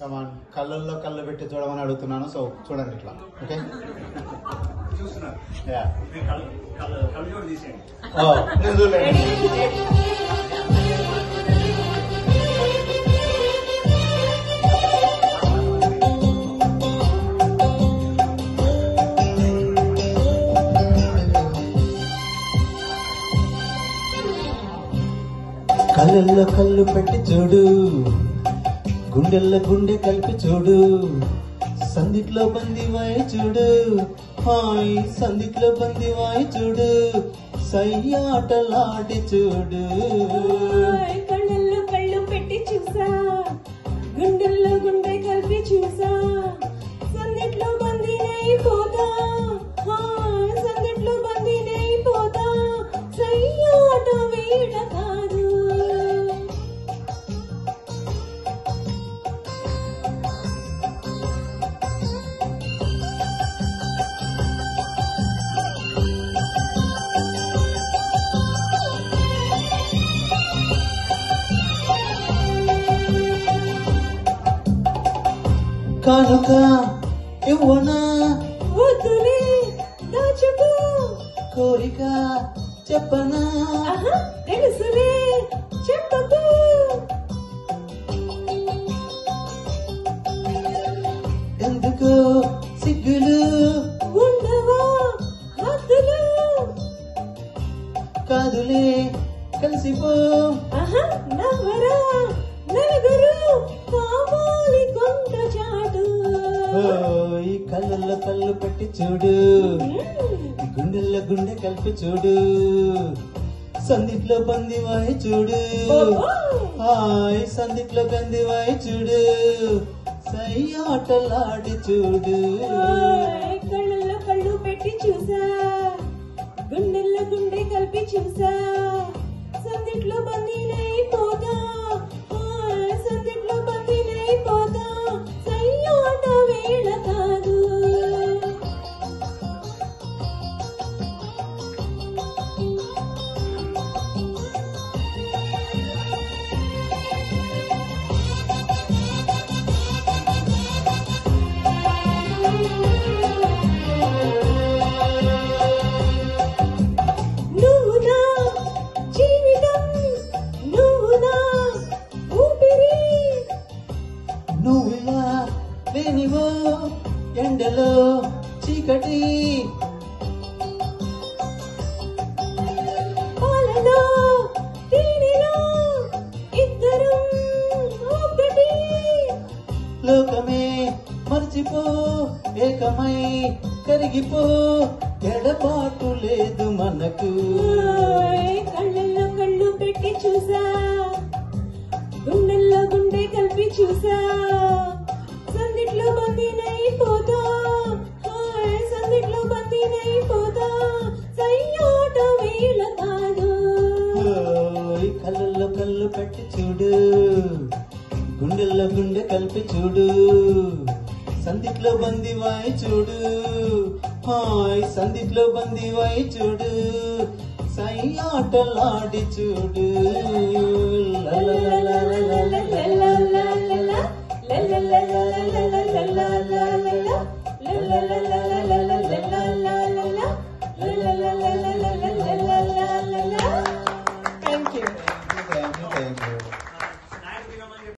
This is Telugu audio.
కమాన్ కళ్ళల్లో కళ్ళు పెట్టి చూడమని అడుగుతున్నాను. సో చూడండి ఇట్లా. ఓకే చూస్తున్నారు. యా కళ్ళు కూడా తీసేయండి. నేను చూడలేదు. కళ్ళల్లో కళ్ళు పెట్టి చూడు, గుండెల్లో గుండె కలిపి చూడు, సందిట్లో బందివాయి చూడు, హాయ్ సందిట్లో బందివాయి చూడు, సయ్యాటలాడి చూడు. కళ్ళల్లో కళ్ళు పెట్టి చూసా, గుండెల్లో గుండె కలిపి చూసా, సందిట్లో బందీనైపోతా, సందిట్లో బందీనైపోతా, సయ్యాట వీడ కాదు. కానుక ఇవ్వనా వద్దులే దాచుకో, కోరిక చెప్పనా తెలుసులే చెప్పకు. ఎందుకు సిగ్గులు ఉండవా హద్దులు, కాదులే కలిసిపో. నవ్వరా నలుగురు కావాలి కొంత చాటు. ఈ కళ్ళల్లో కళ్ళు పెట్టి చూడు, గుండెల్లో గుండె కలిపి చూడు, సందిట్లో బందివాయి చూడు, హాయ్ సందిట్లో బందివాయి చూడు, సయ్యాటలాడి చూడు. కళ్ళల్లో కళ్ళు పెట్టి చూసా, గుండెల్లో గుండె కలిపి చూసా, సందిట్లో బందీనైపోతా, సందిట్లో బందీనైపోతా, సయ్యాట వేళ కాదు. నువ్వు నా జీవితం, నువ్వు నా ఊపిరి, నువ్వులా లేనివో ఎండలో చీకటి, పాలలో తేనెలో ఇద్దరం ఒకటి. లోకమే మర్చిపో, ఏకమై కరిగిపో, ఎడబాటు లేదు మనకు. కళ్ళల్లో కళ్ళు పెట్టి చూసా, గుండెల్లో గుండె కలిపి చూసా, సందిట్లో బందీనైపోతా, సందిట్లో బందీనైపోతా, సయ్యాట వేళ కాదు. ఈ కళ్ళల్లో కళ్ళు పెట్టి చూడు, గుండెల్లో గుండె కలిపి చూడు, సందిట్లో బందివాయి చూడు, హాయ్ సందిట్లో బందివాయి చూడు, సయ్యాటలాడి చూడు. la la la la la la la la la la la la la la la la la